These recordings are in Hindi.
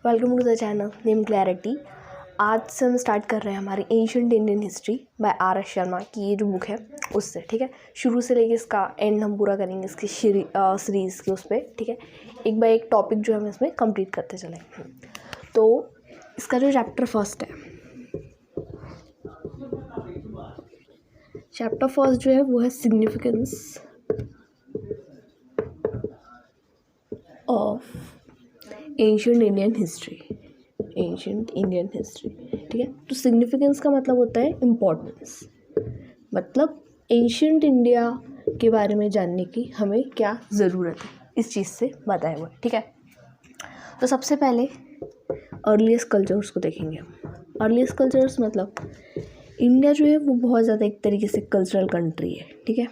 Welcome to the channel name Clarity. आज से हम स्टार्ट कर रहे हैं हमारी ancient Indian history by R.S. Sharma की ये जो बुक है उससे। ठीक है, शुरू से लेके इसका एंड हम पूरा करेंगे इसकी सीरीज़ के उस पर। ठीक है, एक बाय एक टॉपिक जो हम इसमें कंप्लीट करते चलेंगे। तो इसका जो चैप्टर फर्स्ट जो है वो है significance of ancient Indian history. ठीक है, तो सिग्निफिकेंस का मतलब होता है इम्पोर्टेंस, मतलब एंशिएंट इंडिया के बारे में जानने की हमें क्या ज़रूरत है, इस चीज़ से बताया हुआ है। ठीक है, तो सबसे पहले अर्लीस्ट कल्चर्स को देखेंगे हम। अर्लीस्ट कल्चर्स मतलब इंडिया जो है वो बहुत ज़्यादा एक तरीके से कल्चरल कंट्री है। ठीक है,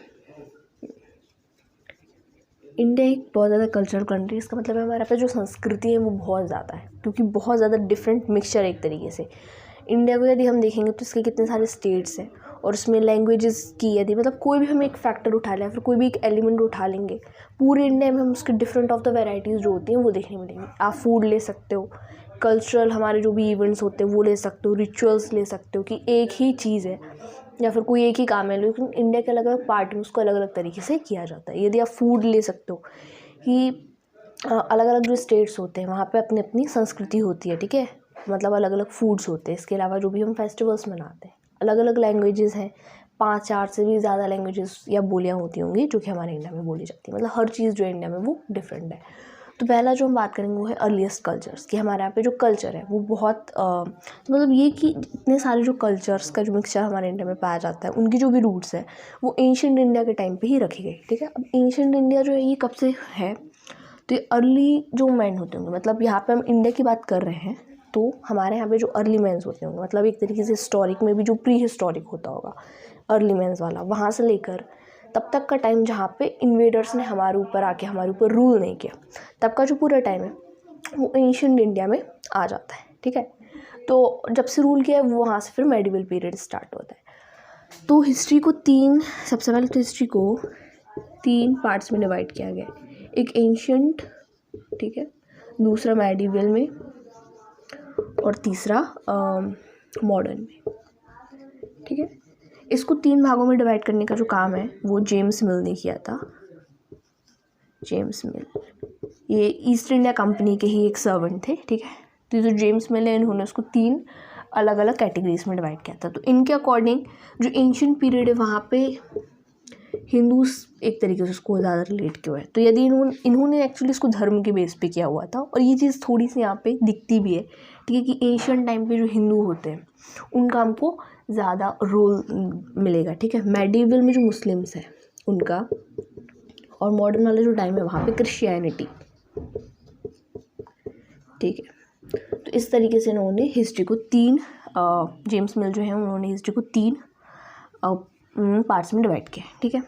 इंडिया एक बहुत ज़्यादा कल्चरल कंट्री, इसका मतलब है हमारे पे जो संस्कृति है वो बहुत ज़्यादा है, क्योंकि बहुत ज़्यादा डिफरेंट मिक्सचर एक तरीके से। इंडिया को यदि हम देखेंगे तो इसके कितने सारे स्टेट्स हैं, और उसमें लैंग्वेजेस की यदि मतलब कोई भी हम एक फैक्टर उठा लें, फिर कोई भी एक एलिमेंट उठा लेंगे, पूरे इंडिया में हम उसके डिफरेंट ऑफ द वेराइटीज़ जो होती हैं वो देखने मिलेंगी। आप फूड ले सकते हो, कल्चरल हमारे जो भी इवेंट्स होते हैं वो ले सकते हो, रिचुअल्स ले सकते हो कि एक ही चीज़ है या फिर कोई एक ही काम है, लेकिन इंडिया के अलग अलग पार्ट में उसको अलग अलग तरीके से किया जाता है। यदि आप फूड ले सकते हो कि अलग अलग जो स्टेट्स होते हैं वहाँ पे अपनी अपनी संस्कृति होती है। ठीक है, मतलब अलग अलग फूड्स होते हैं। इसके अलावा जो भी हम फेस्टिवल्स मनाते हैं, अलग अलग लैंग्वेजेस हैं, 5-4 से भी ज़्यादा लैंग्वेजेस या बोलियाँ होती होंगी जो कि हमारे इंडिया में बोली जाती है। मतलब हर चीज़ जो इंडिया में वो डिफरेंट है। तो पहला जो हम बात करेंगे वो है अर्लीस्ट कल्चर्स, कि हमारे यहाँ पे जो कल्चर है वो बहुत मतलब ये कि इतने सारे जो कल्चर्स का जो मिक्सचर हमारे इंडिया में पाया जाता है, उनकी जो भी रूट्स है वो एंशिएंट इंडिया के टाइम पे ही रखी गई। ठीक है, अब एंशिएंट इंडिया जो है ये कब से है, तो ये अर्ली जो मैन होते होंगे, मतलब यहाँ पे हम इंडिया की बात कर रहे हैं तो हमारे यहाँ पे जो अर्ली मैंस होते होंगे, मतलब एक तरीके से हिस्टोरिक में भी जो प्री हिस्टोरिक होता होगा अर्ली मैंस वाला, वहाँ से लेकर तब तक का टाइम जहाँ पे इन्वेडर्स ने हमारे ऊपर आके हमारे ऊपर रूल नहीं किया, तब का जो पूरा टाइम है वो एंशिएंट इंडिया में आ जाता है। ठीक है, तो जब से रूल किया है वो वहाँ से फिर मेडिवल पीरियड स्टार्ट होता है। तो हिस्ट्री को सबसे पहले तो हिस्ट्री को 3 पार्ट्स में डिवाइड किया गया है। एक एंशिएंट, ठीक है, दूसरा मेडिवल में, और तीसरा मॉडर्न में। ठीक है, इसको 3 भागों में डिवाइड करने का जो काम है वो जेम्स मिल ने किया था। जेम्स मिल ये ईस्ट इंडिया कंपनी के ही एक सर्वेंट थे। ठीक है, तो जो जेम्स मिल है इन्होंने उसको 3 अलग अलग कैटेगरीज में डिवाइड किया था। तो इनके अकॉर्डिंग जो एंशिएंट पीरियड है वहाँ पे हिंदूज एक तरीके से उसको ज़्यादा रिलेट किया है। तो यदि इन्होंने एक्चुअली इसको धर्म के बेस पे किया हुआ था, और ये चीज़ थोड़ी सी यहाँ पे दिखती भी है। ठीक है, कि एंशिएंट टाइम पे जो हिंदू होते हैं उनका हमको ज़्यादा रोल मिलेगा। ठीक है, मेडिवल में जो मुस्लिम्स हैं उनका, और मॉडर्न वाला जो टाइम है वहाँ पे क्रिश्चियनिटी। ठीक है, तो इस तरीके से इन्होंने हिस्ट्री को 3 जेम्स मिल जो है उन्होंने हिस्ट्री को 3 पार्ट्स में डिवाइड किया। ठीक है,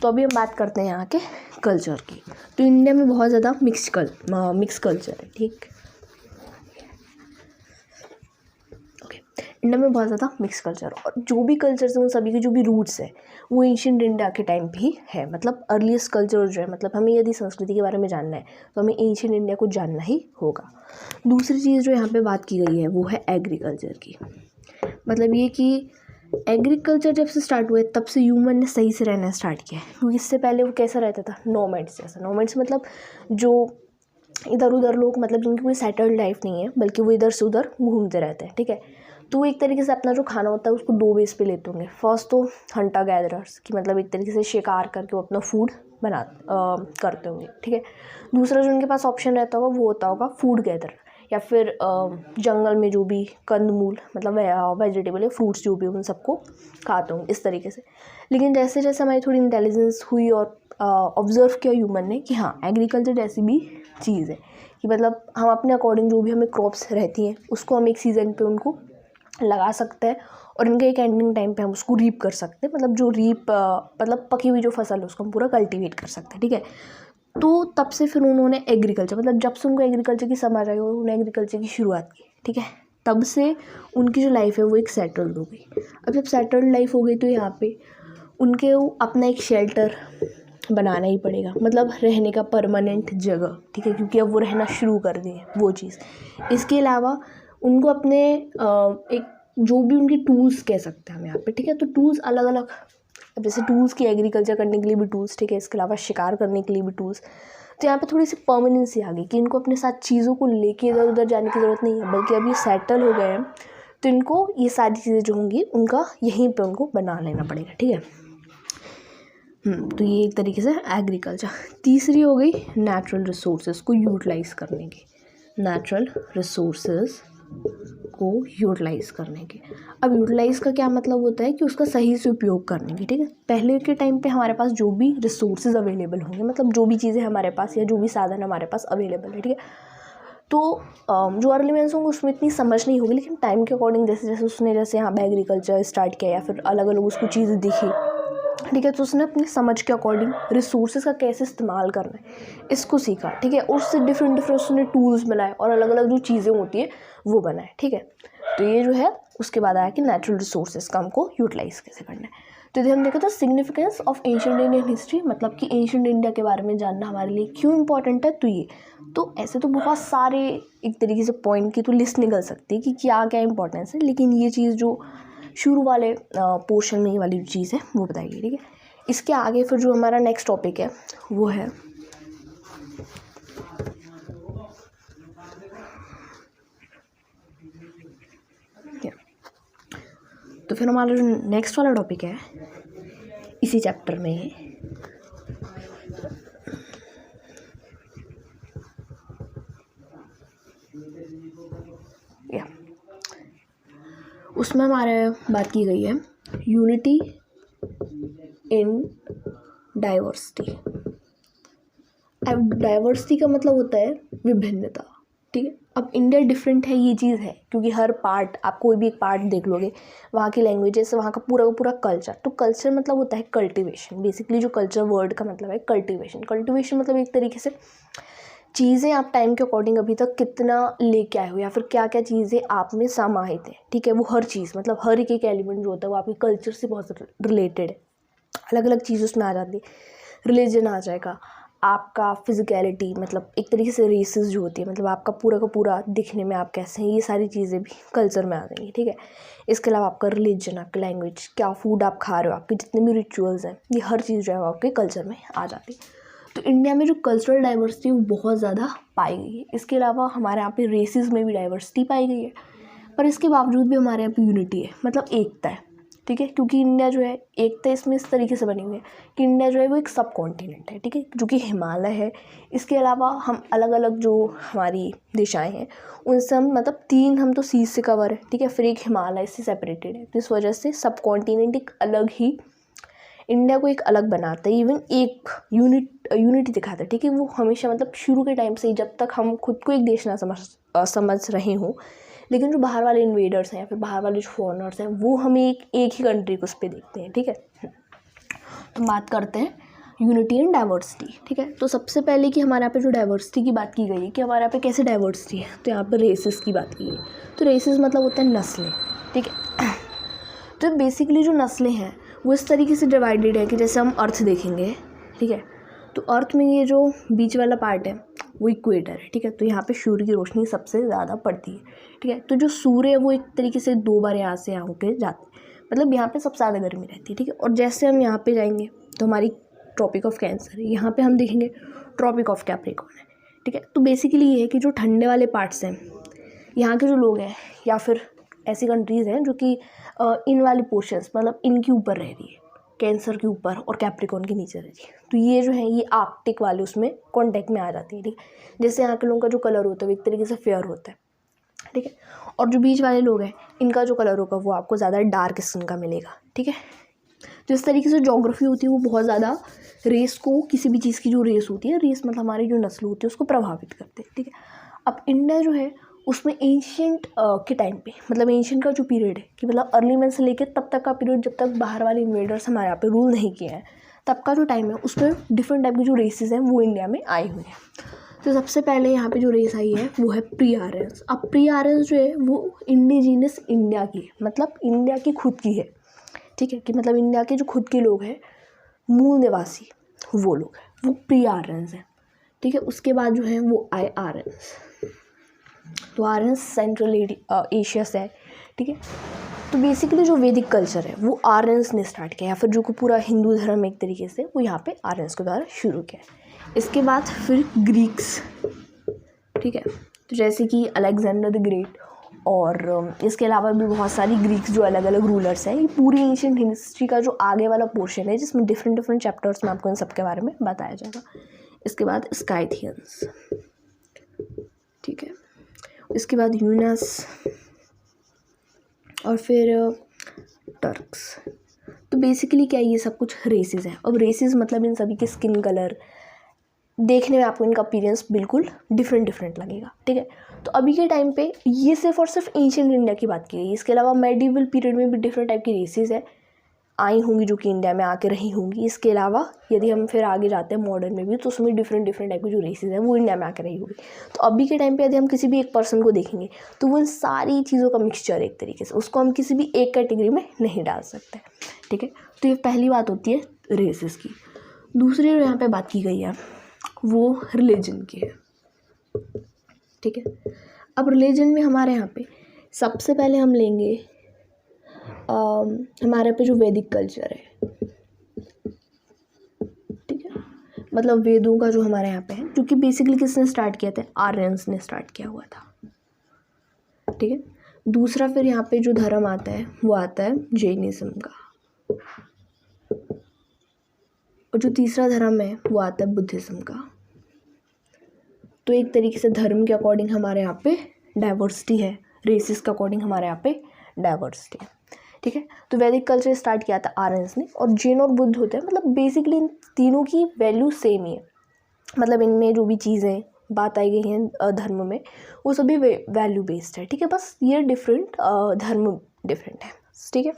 तो अभी हम बात करते हैं यहाँ के कल्चर की। तो इंडिया में बहुत ज़्यादा मिक्स कल्चर है। ठीक, ओके, इंडिया में बहुत ज़्यादा मिक्स कल्चर, और जो भी कल्चर्स हैं उन सभी के जो भी रूट्स है वो एंशिएंट इंडिया के टाइम पे ही है। मतलब अर्लीस्ट कल्चर जो है, मतलब हमें यदि संस्कृति के बारे में जानना है तो हमें एंशिएंट इंडिया को जानना ही होगा। दूसरी चीज़ जो यहाँ पे बात की गई है वो है एग्रीकल्चर की। मतलब ये कि एग्रीकल्चर जब से स्टार्ट हुए तब से ह्यूमन ने सही से रहना स्टार्ट किया है, क्योंकि इससे पहले वो कैसा रहता था, नोमैड्स जैसा। नोमैड्स मतलब जो इधर उधर लोग, मतलब जिनकी कोई सेटल्ड लाइफ नहीं है, बल्कि वो इधर से उधर घूमते रहते हैं। ठीक है, तो वो एक तरीके से अपना जो खाना होता है उसको 2 बेस पे लेते होंगे। फर्स्ट तो हंटर गैदरर्स, की मतलब एक तरीके से शिकार करके वो अपना फूड करते होंगे। ठीक है, दूसरा जो उनके पास ऑप्शन रहता होगा वो होता होगा फूड गैदर, या फिर जंगल में जो भी कंदमूल, मतलब वेजिटेबल या फ्रूट्स जो भी उन सबको खाते होंगे, इस तरीके से। लेकिन जैसे जैसे हमारी थोड़ी इंटेलिजेंस हुई और ऑब्जर्व किया ह्यूमन ने कि हाँ एग्रीकल्चर ऐसी भी चीज़ है कि मतलब हम अपने अकॉर्डिंग जो भी हमें क्रॉप्स रहती हैं उसको हम एक सीज़न पे उनको लगा सकते हैं, और इनके एक एंडिंग टाइम पे हम उसको रीप कर सकते हैं। मतलब जो मतलब पकी हुई जो फसल है उसको हम पूरा कल्टीवेट कर सकते हैं। ठीक है, तो तब से फिर उन्होंने एग्रीकल्चर, मतलब जब से उनको एग्रीकल्चर की समझ आई और उन्होंने एग्रीकल्चर की शुरुआत की, ठीक है, तब से उनकी जो लाइफ है वो एक सेटल्ड हो गई। अब जब सेटल्ड लाइफ हो गई तो यहाँ पे उनके अपना एक शेल्टर, बनाना ही पड़ेगा, मतलब रहने का परमानेंट जगह, ठीक है, क्योंकि अब वो रहना शुरू कर दिए वो चीज़। इसके अलावा उनको अपने एक जो भी उनके टूल्स कह सकते हैं हम यहाँ पे, ठीक है, तो टूल्स अलग अलग, अब जैसे टूल्स की एग्रीकल्चर करने के लिए भी टूल्स, ठीक है, इसके अलावा शिकार करने के लिए भी टूल्स। तो यहाँ पे थोड़ी सी परमानेंसी आ गई कि इनको अपने साथ चीज़ों को लेके इधर उधर जाने की ज़रूरत नहीं है, बल्कि अब ये सेटल हो गए हैं, तो इनको ये सारी चीज़ें जो होंगी उनका यहीं पे उनको बना लेना पड़ेगा, ठीक है। तो ये एक तरीके से एग्रीकल्चर। तीसरी हो गई नेचुरल रिसोर्सेज को यूटिलाइज करने की, नेचुरल रिसोर्सेज को यूटिलाइज करने के। अब यूटिलाइज का क्या मतलब होता है कि उसका सही से उपयोग करने की, ठीक है। पहले के टाइम पे हमारे पास जो भी रिसोर्सेज अवेलेबल होंगे, मतलब जो भी चीज़ें हमारे पास या जो भी साधन हमारे पास अवेलेबल है, ठीक है, तो जो अर्ली मैंस होंगे उसमें इतनी समझ नहीं होगी, लेकिन टाइम के अकॉर्डिंग जैसे जैसे उसने जैसे यहाँ पे एग्रीकल्चर स्टार्ट किया या फिर अलग अलग उसको चीज़ें दिखी, ठीक है, तो उसने अपनी समझ के अकॉर्डिंग रिसोर्सेज का कैसे इस्तेमाल करना है इसको सीखा, ठीक है, और उससे डिफरेंट डिफरेंट उसने टूल्स बनाए और अलग अलग जो चीज़ें होती है वो बनाए, ठीक है। तो ये जो है उसके बाद आया कि नेचुरल रिसोर्सेज का हमको यूटिलाइज कैसे करना है। तो यदि हम देखें तो significance of ancient Indian history, मतलब कि एंशिएंट इंडिया के बारे में जानना हमारे लिए क्यों इंपॉर्टेंट है, तो ये तो ऐसे तो बहुत सारे एक तरीके से पॉइंट की तो लिस्ट निकल सकती है कि क्या क्या इंपॉर्टेंस है, लेकिन ये चीज़ जो शुरू वाले पोर्शन में ये वाली जो चीज़ है वो बताइए, ठीक है। इसके आगे फिर जो हमारा नेक्स्ट टॉपिक है वो है तो फिर हमारा जो नेक्स्ट वाला टॉपिक है इसी चैप्टर में है उसमें हमारे बात की गई है यूनिटी इन डाइवर्सिटी। अब डाइवर्सिटी का मतलब होता है विभिन्नता, ठीक है। अब इंडिया डिफरेंट है ये चीज़ है, क्योंकि हर पार्ट आप कोई भी एक पार्ट देख लोगे, वहाँ की लैंग्वेजेस, वहाँ का पूरा कल्चर, तो कल्चर मतलब होता है कल्टीवेशन। बेसिकली जो कल्चर वर्ड का मतलब है कल्टीवेशन। कल्टीवेशन मतलब एक तरीके से चीज़ें आप टाइम के अकॉर्डिंग अभी तक कितना लेके आए हो या फिर क्या क्या चीज़ें आप में समाहित है, ठीक है, वो हर चीज़, मतलब हर एक एलिमेंट जो होता है वो आपके कल्चर से बहुत रिलेटेड है। अलग अलग चीज़ उसमें आ जाती है, रिलीजन आ जाएगा, आपका फिजिकलिटी, मतलब एक तरीके से रेसेस जो होती है, मतलब आपका पूरा का पूरा दिखने में आप कैसे हैं, ये सारी चीज़ें भी कल्चर में आ जाएंगी, ठीक है। इसके अलावा आपका रिलीजन, आपकी लैंग्वेज, क्या फूड आप खा रहे हो, आपके जितने भी रिचुअल्स हैं, ये हर चीज़ जो है वो आपके कल्चर में आ जाती है। तो इंडिया में जो कल्चरल डाइवर्सिटी वो बहुत ज़्यादा पाई गई है। इसके अलावा हमारे यहाँ पे रेसेस में भी डाइवर्सिटी पाई गई है, पर इसके बावजूद भी हमारे यहाँ पे यूनिटी है, मतलब एकता है, ठीक है, क्योंकि इंडिया जो है एकता इसमें इस तरीके से बनी हुई है कि इंडिया जो है वो एक सब कॉन्टिनेंट है, ठीक है, जो कि हिमालय है। इसके अलावा हम अलग अलग जो हमारी दिशाएं हैं उनसे हम मतलब 3 हम तो सी से कवर है, ठीक है, फिर एक हिमालय से सेपरेटेड है। तो इस वजह से सब कॉन्टिनेंट एक अलग ही इंडिया को एक अलग बनाता है, इवन एक यूनिटी दिखाता है, ठीक है। वो हमेशा मतलब शुरू के टाइम से ही, जब तक हम खुद को एक देश ना समझ रहे हों, लेकिन जो बाहर वाले इन्वेडर्स हैं या फिर बाहर वाले जो फॉरेनर्स हैं वो हमें एक ही कंट्री को उस पर देखते हैं, ठीक है। तो बात करते हैं यूनिटी एंड डाइवर्सिटी, ठीक है। तो सबसे पहले कि हमारे यहाँ पे जो डाइवर्सिटी की बात की गई है कि हमारे यहाँ पे कैसे डाइवर्सिटी है, तो यहाँ पर रेसेस की बात की गई। तो रेसेस मतलब होता है नस्लें, ठीक है। तो बेसिकली जो नस्लें हैं वो इस तरीके से डिवाइडेड है कि जैसे हम अर्थ देखेंगे, ठीक है, तो अर्थ में ये जो बीच वाला पार्ट है वो इक्वेटर है, ठीक है। तो यहाँ पे सूर्य की रोशनी सबसे ज़्यादा पड़ती है, ठीक है। तो जो सूर्य है वो एक तरीके से 2 बार यहाँ से यहाँ होकर जाते हैं, मतलब यहाँ पे सबसे ज़्यादा गर्मी रहती है, ठीक है। और जैसे हम यहाँ पे जाएंगे तो हमारी ट्रॉपिक ऑफ कैंसर है, यहाँ पे हम देखेंगे ट्रॉपिक ऑफ कैप्रिकॉर्न है, ठीक है। तो बेसिकली ये है कि जो ठंडे वाले पार्ट्स हैं यहाँ के जो लोग हैं या फिर ऐसी कंट्रीज़ हैं जो कि इन वाले पोर्शंस मतलब इनके ऊपर रह रही है, कैंसर के ऊपर और कैप्रिकॉर्न के नीचे रह रही है, तो ये जो है ये आर्कटिक वाले उसमें कॉन्टैक्ट में आ जाती है, ठीक है। जैसे यहाँ के लोगों का जो कलर होता है वो एक तरीके से फेयर होता है, ठीक है, और जो बीच वाले लोग हैं इनका जो कलर होगा वो आपको ज़्यादा डार्क स्किन का मिलेगा, ठीक है। तो इस तरीके से जोग्राफी होती है वो बहुत ज़्यादा रेस को, किसी भी चीज़ की जो रेस होती है, रेस मतलब हमारी जो नस्ल होती है उसको प्रभावित करते हैं, ठीक है। अब इंडिया जो है उसमें एंशिएंट के टाइम पे, मतलब एंशिएंट का जो पीरियड है कि मतलब अर्ली मैन से लेकर तब तक का पीरियड जब तक बाहर वाले इन्वेडर्स हमारे यहाँ पे रूल नहीं किए हैं, तब का जो टाइम है उसमें डिफरेंट टाइप की जो रेसेस हैं वो इंडिया में आई हुई हैं। तो सबसे पहले यहाँ पे जो रेस आई है वो है प्री आर्यंस। अब प्री आर्यंस जो है वो इंडिजीनस इंडिया की है, मतलब इंडिया की खुद की है, ठीक है, कि मतलब इंडिया के जो खुद के लोग हैं मूल निवासी वो लोग हैं, वो प्री आर्यंस हैं, ठीक है। उसके बाद जो है वो आए आर्यंस। तो आर्यंस सेंट्रल एशिया से है, ठीक है। तो बेसिकली जो वैदिक कल्चर है वो आर्यंस ने स्टार्ट किया, या फिर जो को पूरा हिंदू धर्म एक तरीके से वो यहाँ पे आर्यंस के द्वारा शुरू किया। इसके बाद फिर ग्रीक्स, ठीक है। तो जैसे कि अलेक्जेंडर द ग्रेट, और इसके अलावा भी बहुत सारी ग्रीक्स जो अलग अलग रूलर्स हैं। ये पूरी एंशिएंट हिस्ट्री का जो आगे वाला पोर्शन है जिसमें डिफरेंट डिफरेंट चैप्टर्स में आपको इन सब के बारे में बताया जाएगा। इसके बाद स्काइथियंस, ठीक है। इसके बाद यूनास, और फिर टर्क्स। तो बेसिकली क्या है, ये सब कुछ रेसेस हैं। अब रेसेस मतलब इन सभी के स्किन कलर, देखने में आपको इनका अपीयरेंस बिल्कुल डिफरेंट लगेगा, ठीक है। तो अभी के टाइम पे ये सिर्फ और सिर्फ एंशिएंट इंडिया की बात की गई है। इसके अलावा मेडिवल पीरियड में भी डिफरेंट टाइप की रेसेस है आई होंगी जो कि इंडिया में आके रही होंगी। इसके अलावा यदि हम फिर आगे जाते हैं मॉडर्न में भी, तो उसमें डिफरेंट टाइप की जो रेसेस हैं वो इंडिया में आके रही होगी। तो अभी के टाइम पे यदि हम किसी भी एक पर्सन को देखेंगे तो वो इन सारी चीज़ों का मिक्सचर एक तरीके से, उसको हम किसी भी एक कैटेगरी में नहीं डाल सकते, ठीक है। तो ये पहली बात होती है रेसेस की। दूसरी जो यहाँ पर बात की गई है वो रिलीजन की है, ठीक है। अब रिलीजन में हमारे यहाँ पे सबसे पहले हम लेंगे हमारे पे जो वैदिक कल्चर है, ठीक है। मतलब वेदों का जो हमारे यहाँ पे है, जो कि बेसिकली किसने स्टार्ट किया था, आर्यंस ने स्टार्ट किया हुआ था, ठीक है। दूसरा फिर यहाँ पे जो धर्म आता है वो आता है जैनिज्म का, और जो तीसरा धर्म है वो आता है बुद्धिज्म का। तो एक तरीके से धर्म के अकॉर्डिंग हमारे यहाँ पे डाइवर्सिटी है, रेसिस के अकॉर्डिंग हमारे यहाँ पे डाइवर्सिटी है, ठीक है। तो वैदिक कल्चर स्टार्ट किया था आर्यंस ने, और जैन और बुद्ध होते हैं, मतलब बेसिकली इन तीनों की वैल्यू सेम ही है। मतलब इनमें जो भी चीज़ें बात आई गई हैं धर्म में वो सभी वैल्यू बेस्ड है, ठीक है। बस ये डिफरेंट धर्म डिफरेंट है, ठीक है।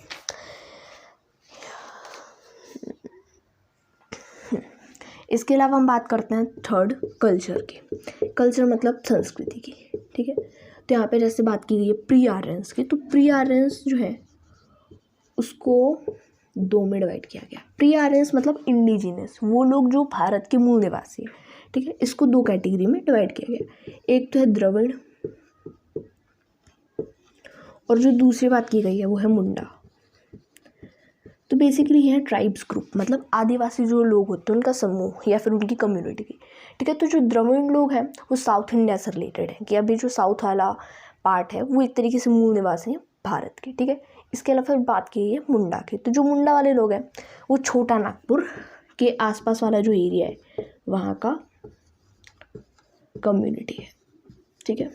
इसके अलावा हम बात करते हैं थर्ड कल्चर की। कल्चर मतलब संस्कृति की, ठीक है। तो यहाँ पे जैसे बात की गई है प्री आर्यंस की, तो प्री आर्यंस जो है उसको दो में डिवाइड किया गया। प्री आर्यंस मतलब इंडिजिनस, वो लोग जो भारत के मूल निवासी है, ठीक है। इसको दो कैटेगरी में डिवाइड किया गया। एक तो है द्रविड़, और जो दूसरी बात की गई है वो है मुंडा। तो बेसिकली ये है ट्राइब्स ग्रुप, मतलब आदिवासी जो लोग होते हैं उनका समूह या फिर उनकी कम्युनिटी की, ठीक है। तो जो द्रविड़ लोग हैं वो साउथ इंडिया से रिलेटेड है, कि अभी जो साउथ वाला पार्ट है वो एक तरीके से मूल निवासी हैं भारत के, ठीक है। इसके अलावा फिर बात की है मुंडा की। तो जो मुंडा वाले लोग हैं वो छोटा नागपुर के आसपास वाला जो एरिया है वहाँ का कम्युनिटी है, ठीक है।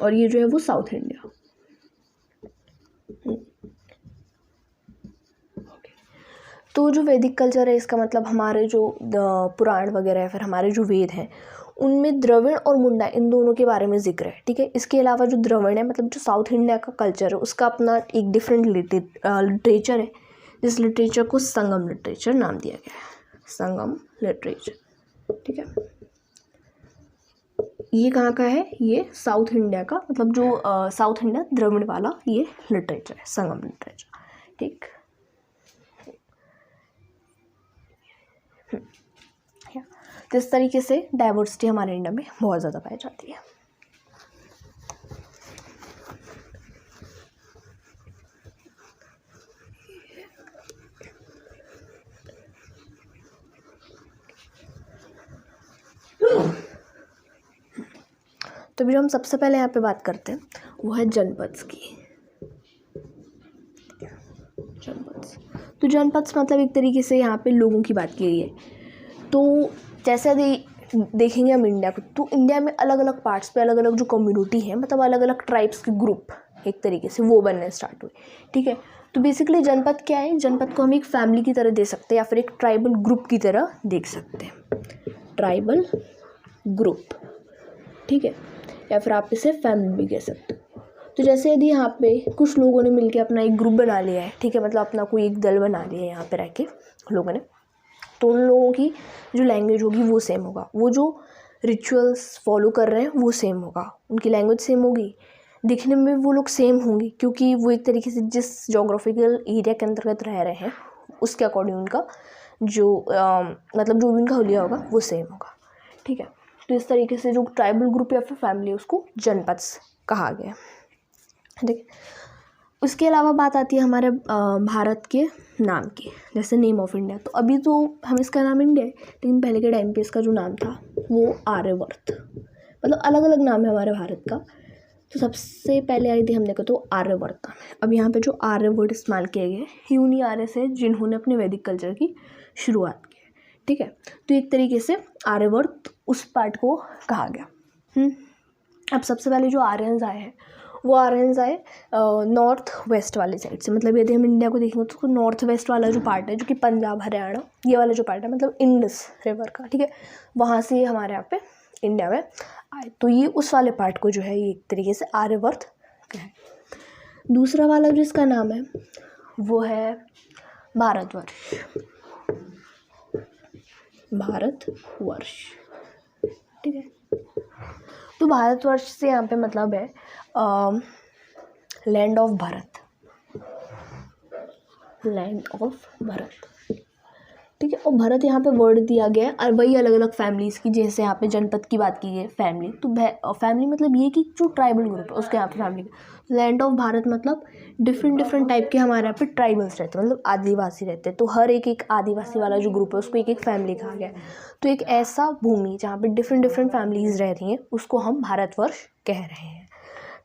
और ये जो है वो साउथ इंडिया। तो जो वैदिक कल्चर है इसका मतलब हमारे जो पुराण वगैरह है, फिर हमारे जो वेद हैं उनमें द्रविड़ और मुंडा इन दोनों के बारे में जिक्र है, ठीक है। इसके अलावा जो द्रविड़ है मतलब जो साउथ इंडिया का कल्चर है उसका अपना एक डिफरेंट लिटरेचर है, जिस लिटरेचर को संगम लिटरेचर नाम दिया गया है, संगम लिटरेचर, ठीक है। ये कहाँ का है, ये साउथ इंडिया का, मतलब जो साउथ इंडिया द्रविड़ वाला ये लिटरेचर है, संगम लिटरेचर, ठीक। तो इस तरीके से डाइवर्सिटी हमारे इंडिया में बहुत ज़्यादा पाई जाती है। तो अभी जो हम सबसे पहले यहाँ पे बात करते हैं वो है जनपद्स की। जनपद्स, तो जनपद्स मतलब एक तरीके से यहाँ पे लोगों की बात की गई है। तो जैसे देखेंगे हम इंडिया को, तो इंडिया में अलग अलग पार्ट्स पे अलग अलग जो कम्युनिटी है, मतलब अलग अलग ट्राइब्स के ग्रुप एक तरीके से वो बनने स्टार्ट हुए, ठीक है। तो बेसिकली जनपद क्या है, जनपद को हम एक फैमिली की तरह दे सकते हैं या फिर एक ट्राइबल ग्रुप की तरह देख सकते हैं, ट्राइबल ग्रुप, ठीक है। या फिर आप इसे फैमिली भी कह सकते हो। तो जैसे यदि यहाँ पे कुछ लोगों ने मिलकर अपना एक ग्रुप बना लिया है, ठीक है, मतलब अपना कोई एक दल बना लिया है यहाँ पे रह के लोगों ने, तो उन लोगों की जो लैंग्वेज होगी वो सेम होगा, वो जो रिचुअल्स फॉलो कर रहे हैं वो सेम होगा, उनकी लैंग्वेज सेम होगी, दिखने में वो लोग सेम होंगे, क्योंकि वो एक तरीके से जिस जोग्राफिकल एरिया के अंतर्गत रह रहे हैं उसके अकॉर्डिंग उनका जो मतलब जो भी उनका हुलिया होगा वो सेम होगा, ठीक है। तो इस तरीके से जो ट्राइबल ग्रुप या फिर फैमिली उसको जनपद कहा गया, ठीक है। उसके अलावा बात आती है हमारे भारत के नाम की, जैसे नेम ऑफ इंडिया। तो अभी तो हम इसका नाम इंडिया है, लेकिन पहले के टाइम पे इसका जो नाम था वो आर्यवर्त, मतलब अलग अलग नाम है हमारे भारत का। तो सबसे पहले आई थी हम देखो तो आर्यवर्त। अब यहाँ पे जो आर्य वर्ड इस्तेमाल किए गए ये उन्हीं आर्य से जिन्होंने अपने वैदिक कल्चर की शुरुआत की, ठीक है। तो एक तरीके से आर्यवर्त उस पार्ट को कहा गया। अब सबसे पहले जो आर्यंस आए हैं वो आर्यंस आए नॉर्थ वेस्ट वाले साइड से, मतलब यदि हम इंडिया को देखेंगे तो नॉर्थ वेस्ट वाला जो पार्ट है जो कि पंजाब हरियाणा ये वाला जो पार्ट है मतलब इंडस रिवर का, ठीक है, वहाँ से हमारे यहाँ पे इंडिया में आए। तो ये उस वाले पार्ट को जो है ये एक तरीके से आर्यवर्त कहे। दूसरा वाला जिसका नाम है वो है भारतवर्ष, भारतवर्ष, ठीक है। तो भारतवर्ष से यहाँ पे मतलब है land of Bharat, land of Bharat, ठीक है। और भारत यहाँ पे वर्ड दिया गया है और वही अलग अलग फैमिलीज़ की, जैसे यहाँ पे जनपद की बात की है फैमिली, तो फैमिली मतलब ये कि जो ट्राइबल ग्रुप है उसके यहाँ पे फैमिली। लैंड ऑफ भारत मतलब डिफरेंट टाइप के हमारे यहाँ पे ट्राइबल्स रहते हैं, मतलब आदिवासी रहते हैं। तो हर एक आदिवासी वाला जो ग्रुप है उसको एक फैमिली कहा गया है। तो एक ऐसा भूमि जहाँ पे डिफरेंट फैमिलीज़ रह रही हैं उसको हम भारतवर्ष कह रहे हैं,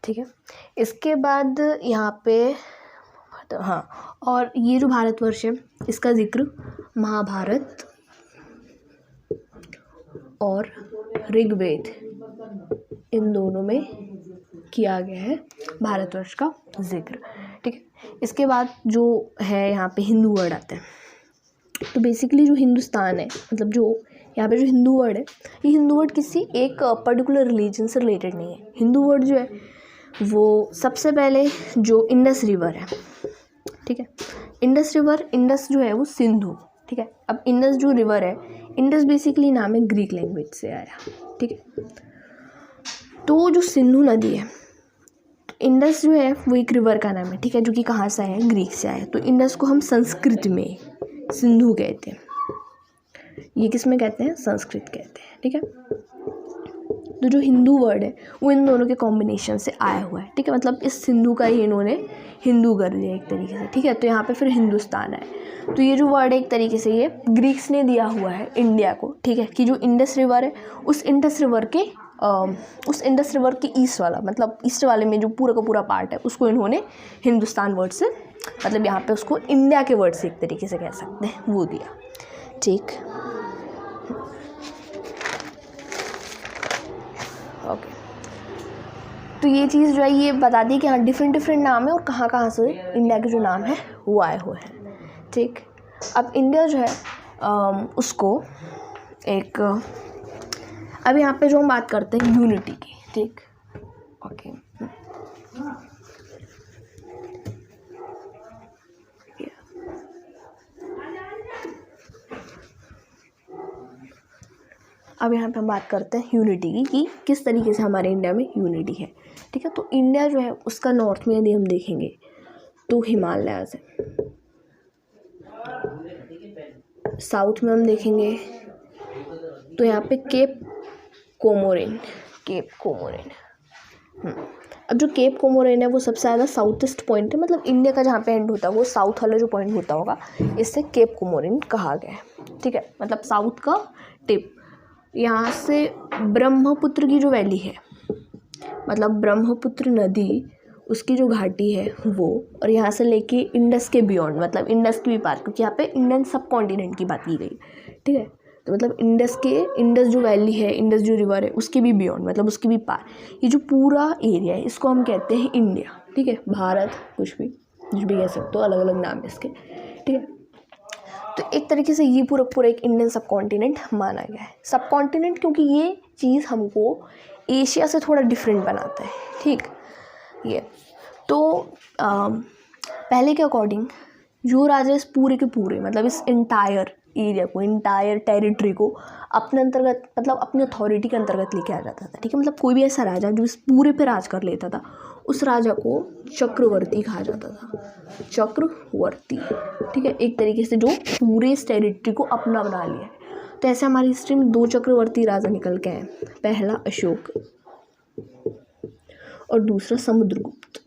ठीक है। इसके बाद यहाँ पे हाँ, और ये जो भारतवर्ष है इसका जिक्र महाभारत और ऋग्वेद इन दोनों में किया गया है, भारतवर्ष का जिक्र, ठीक है। इसके बाद जो है यहाँ पे हिंदू वर्ड आते हैं। तो बेसिकली जो हिंदुस्तान है मतलब जो यहाँ पे जो हिंदू वर्ड है ये हिंदू वर्ड किसी एक पर्टिकुलर रिलीजन से रिलेटेड नहीं है। हिंदू वर्ड जो है वो सबसे पहले जो इंडस रिवर है, ठीक है, इंडस रिवर, इंडस जो है वो सिंधु, ठीक है। अब इंडस जो रिवर है, इंडस बेसिकली नाम है ग्रीक लैंग्वेज से आया, ठीक है। तो जो सिंधु नदी है, इंडस जो है वो एक रिवर का नाम है, ठीक है, जो कि कहाँ से है, ग्रीक से आया। तो इंडस को हम संस्कृत में सिंधु कहते हैं, ये किस में कहते हैं, संस्कृत कहते हैं, ठीक है। तो जो हिंदू वर्ड है वो इन दोनों के कॉम्बिनेशन से आया हुआ है, ठीक है, मतलब इस सिंधु का ही इन्होंने हिंदू कर दिया एक तरीके से, ठीक है। तो यहाँ पे फिर हिंदुस्तान है। तो ये जो वर्ड है एक तरीके से ये ग्रीक्स ने दिया हुआ है इंडिया को, ठीक है, कि जो इंडस रिवर है उस इंडस रिवर के ईस्ट वाला, मतलब ईस्ट वाले में जो पूरा का पूरा पार्ट है उसको इन्होंने हिंदुस्तान वर्ड से, मतलब यहाँ पे उसको इंडिया के वर्ड से एक तरीके से कह सकते हैं वो दिया, ठीक, ओके। तो ये चीज़ जो है ये बता दी कि हाँ डिफरेंट नाम है और कहाँ से इंडिया के जो नाम है वो आए हुए हैं, ठीक। अब इंडिया जो है उसको एक, अब यहाँ पे जो हम बात करते हैं यूनिटी की, ठीक, ओके। अब यहाँ पे हम बात करते हैं यूनिटी की कि किस तरीके से हमारे इंडिया में यूनिटी है, ठीक है। तो इंडिया जो है उसका नॉर्थ में यदि हम देखेंगे तो हिमालयाज़ है, साउथ में हम देखेंगे तो यहाँ पे केप कोमोरिन, अब जो केप कोमोरिन है वो सबसे ज़्यादा साउथ ईस्ट पॉइंट है, मतलब इंडिया का जहाँ पे एंड होता है वो साउथ वाला जो पॉइंट होता होगा इससे केप कोमोरिन कहा गया है, ठीक है, मतलब साउथ का टिप। यहाँ से ब्रह्मपुत्र की जो वैली है, मतलब ब्रह्मपुत्र नदी उसकी जो घाटी है वो, और यहाँ से लेके इंडस के बियॉन्ड, मतलब इंडस की भी पार, क्योंकि यहाँ पे इंडियन सब कॉन्टिनेंट की बात की गई, ठीक है। तो मतलब इंडस जो वैली है, इंडस जो रिवर है उसके भी बियॉन्ड, मतलब उसके भी पार, ये जो पूरा एरिया है इसको हम कहते हैं इंडिया, ठीक है। भारत कुछ भी कह सकते हो, अलग अलग नाम है इसके, ठीक है। तो एक तरीके से ये पूरा एक इंडियन सब कॉन्टिनेंट माना गया है। सब कॉन्टिनेंट क्योंकि ये चीज़ हमको एशिया से थोड़ा डिफरेंट बनाता है, ठीक। ये तो पहले के अकॉर्डिंग जो राजा इस पूरे के पूरे, मतलब इस इंटायर एरिया को, इंटायर टेरिटरी को अपने अंतर्गत, मतलब अपनी अथॉरिटी के अंतर्गत लेके आ जाता था, ठीक है। मतलब कोई भी ऐसा राजा जो इस पूरे पे राज कर लेता था उस राजा को चक्रवर्ती कहा जाता था, चक्रवर्ती, ठीक है, एक तरीके से जो पूरे इस टेरिटरी को अपना बना लिया है। तो ऐसे हमारी हिस्ट्री में 2 चक्रवर्ती राजा निकल के हैं, पहला अशोक और दूसरा समुद्रगुप्त,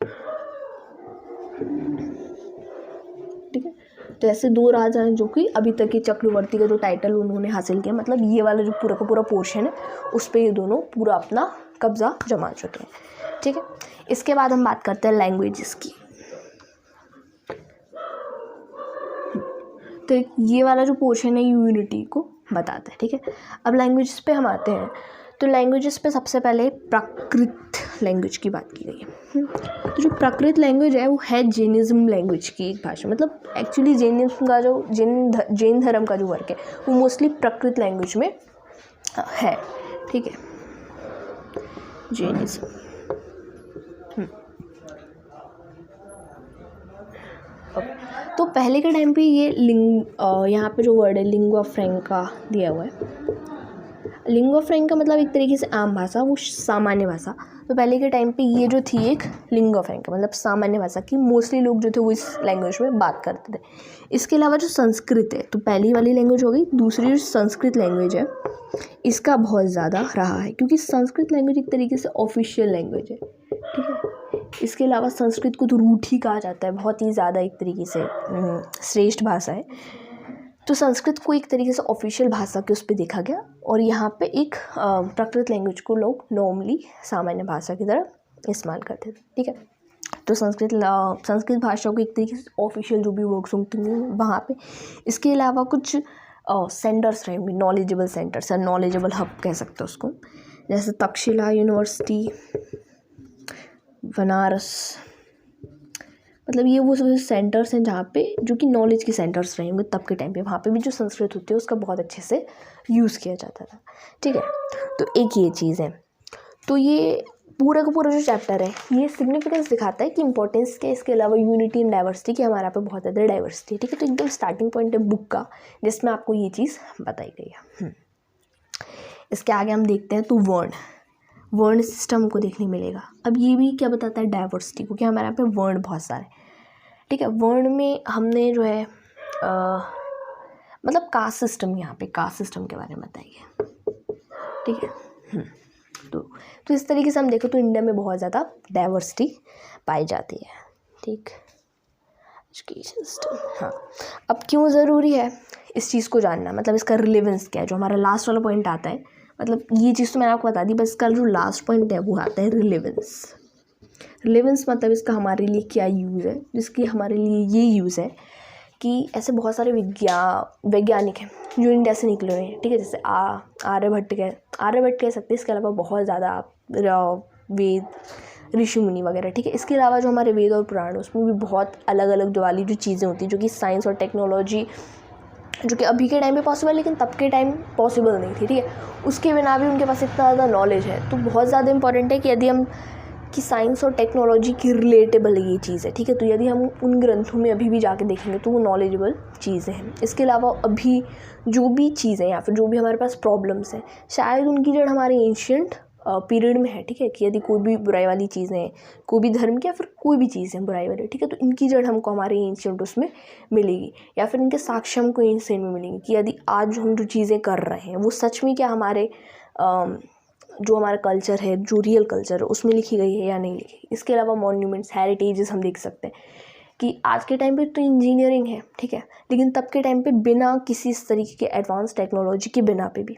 ठीक है। तो ऐसे 2 राजा हैं जो कि अभी तक ये चक्रवर्ती का जो टाइटल उन्होंने हासिल किया, मतलब ये वाला जो पूरा का पूरा पोर्शन है उस पर ये दोनों पूरा अपना कब्जा जमा चुके हैं, ठीक है। इसके बाद हम बात करते हैं लैंग्वेजेस की। तो ये वाला जो पोर्शन है यूनिटी को बताता है, ठीक है। अब लैंग्वेजेस पे हम आते हैं। तो लैंग्वेजेस पे सबसे पहले प्राकृत लैंग्वेज की बात की गई है। तो जो प्राकृत लैंग्वेज है वो है जैनिज्म लैंग्वेज की एक भाषा, मतलब एक्चुअली जैनिज्म का जो जैन धर्म का जो वर्क है वो मोस्टली प्राकृत लैंग्वेज में है, ठीक है, जैनिज्म। तो पहले के टाइम पे ये यहाँ पे जो वर्ड है लिंगुआ फ्रैंका दिया हुआ है। लिंगुआ फ्रैंका मतलब एक तरीके से आम भाषा, वो सामान्य भाषा। तो पहले के टाइम पे ये जो थी एक लिंगुआ फ्रैंका मतलब सामान्य भाषा की, मोस्टली लोग जो थे वो इस लैंग्वेज में बात करते थे। इसके अलावा जो संस्कृत है, तो पहली वाली लैंग्वेज हो गई। दूसरी जो संस्कृत लैंग्वेज है इसका बहुत ज़्यादा रहा है, क्योंकि संस्कृत लैंग्वेज एक तरीके से ऑफिशियल लैंग्वेज है, ठीक है। इसके अलावा संस्कृत को तो रूट ही कहा जाता है, बहुत ही ज़्यादा एक तरीके से श्रेष्ठ भाषा है। तो संस्कृत को एक तरीके से ऑफिशियल भाषा के उस पर देखा गया, और यहाँ पे एक प्राकृत लैंग्वेज को लोग नॉर्मली सामान्य भाषा की तरह इस्तेमाल करते थे, ठीक है। तो संस्कृत भाषा को एक तरीके से ऑफिशियल जो भी वर्क्स होंगे वहाँ पे। इसके अलावा कुछ सेंटर्स रहेंगे, नॉलेजेबल सेंटर्स या नॉलेजेबल हब कह सकते हो उसको, जैसे तक्षशिला यूनिवर्सिटी, बनारस, मतलब ये वो सेंटर्स हैं जहाँ पे जो कि नॉलेज के सेंटर्स रहेंगे तब के टाइम पे। वहाँ पे भी जो संस्कृत होती है उसका बहुत अच्छे से यूज़ किया जाता था, ठीक है। तो एक ये चीज़ है। तो ये पूरा का पूरा जो चैप्टर है ये सिग्निफिकेंस दिखाता है कि इंपॉर्टेंस के, इसके अलावा यूनिटी एंड डाइवर्सिटी की, हमारे यहाँ पे बहुत ज़्यादा डाइवर्सिटी है, ठीक है। तो एकदम स्टार्टिंग पॉइंट है बुक का जिसमें आपको ये चीज़ बताई गई है। इसके आगे हम देखते हैं तो वर्ण सिस्टम को देखने मिलेगा। अब ये भी क्या बताता है, डाइवर्सिटी को, कि हमारे यहाँ पे वर्ण बहुत सारे, ठीक है। वर्ण में हमने जो है मतलब कास्ट सिस्टम, यहाँ पे कास्ट सिस्टम के बारे में बताइए, ठीक है। तो इस तरीके से हम देखो तो इंडिया में बहुत ज़्यादा डाइवर्सिटी पाई जाती है, ठीक। एजुकेशन सिस्टम, हाँ। अब क्यों ज़रूरी है इस चीज़ को जानना, मतलब इसका रिलेवेंस क्या है, जो हमारा लास्ट वाला पॉइंट आता है। मतलब ये चीज़ तो मैंने आपको बता दी, बस इसका जो लास्ट पॉइंट है वो आता है रिलेवेंस मतलब इसका हमारे लिए क्या यूज़ है। जिसकी हमारे लिए ये यूज़ है कि ऐसे बहुत सारे वैज्ञानिक हैं जो इंडिया से निकले हुए हैं, ठीक है। जैसे आर्यभट्ट कह सकते हैं। इसके अलावा बहुत ज़्यादा वेद, ऋषि मुनि वगैरह, ठीक है। इसके अलावा जो हमारे वेद और पुराण उसमें भी बहुत अलग अलग जो वाली जो चीज़ें होती हैं जो कि साइंस और टेक्नोलॉजी जो कि अभी के टाइम पे पॉसिबल लेकिन तब के टाइम पॉसिबल नहीं थी, ठीक है। उसके बिना भी उनके पास इतना ज़्यादा नॉलेज है। तो बहुत ज़्यादा इंपॉर्टेंट है कि यदि हम कि साइंस और टेक्नोलॉजी की रिलेटेबल ये चीज़ है, ठीक है। तो यदि हम उन ग्रंथों में अभी भी जाके देखेंगे तो वो नॉलेजेबल चीज़ें हैं। इसके अलावा अभी जो भी चीज़ें या फिर जो भी हमारे पास प्रॉब्लम्स हैं शायद उनकी जड़ हमारे एंशियंट पीरियड में है, ठीक है। कि यदि कोई भी बुराई वाली चीज़ें, कोई भी धर्म की या फिर कोई भी चीज़ है बुराई वाली, ठीक है, तो इनकी जड़ हमको हमारे एंशियंट उसमें मिलेगी या फिर इनके साक्ष्य हमको एंशियंट में मिलेंगे कि यदि आज हम जो चीज़ें कर रहे हैं वो सच में क्या हमारे जो हमारा कल्चर है, जो रियल कल्चर है उसमें लिखी गई है या नहीं लिखी। इसके अलावा मॉन्यूमेंट्स, हेरिटेजेस हम देख सकते हैं कि आज के टाइम पे तो इंजीनियरिंग है, ठीक है, लेकिन तब के टाइम पे बिना किसी इस तरीके के एडवांस टेक्नोलॉजी के बिना पे भी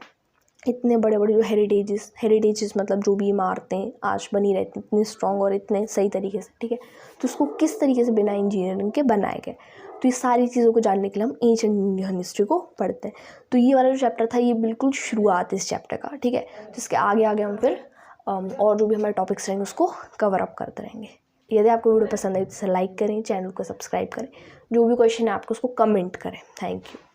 इतने बड़े बड़े जो हेरिटेजेस मतलब जो भी इमारतें आज बनी रहती हैं इतने स्ट्रॉन्ग और इतने सही तरीके से, ठीक है, तो उसको किस तरीके से बिना इंजीनियरिंग के बनाए गए। तो ये सारी चीज़ों को जानने के लिए हम एंशिएंट इंडियन हिस्ट्री को पढ़ते हैं। तो ये वाला जो चैप्टर था ये बिल्कुल शुरुआत इस चैप्टर का, ठीक है। तो इसके आगे हम फिर और जो भी हमारे टॉपिक्स रहेंगे उसको कवर अप करते रहेंगे। यदि आपको वीडियो पसंद आए तो इसे लाइक करें, चैनल को सब्सक्राइब करें, जो भी क्वेश्चन है आपको उसको कमेंट करें। Thank you.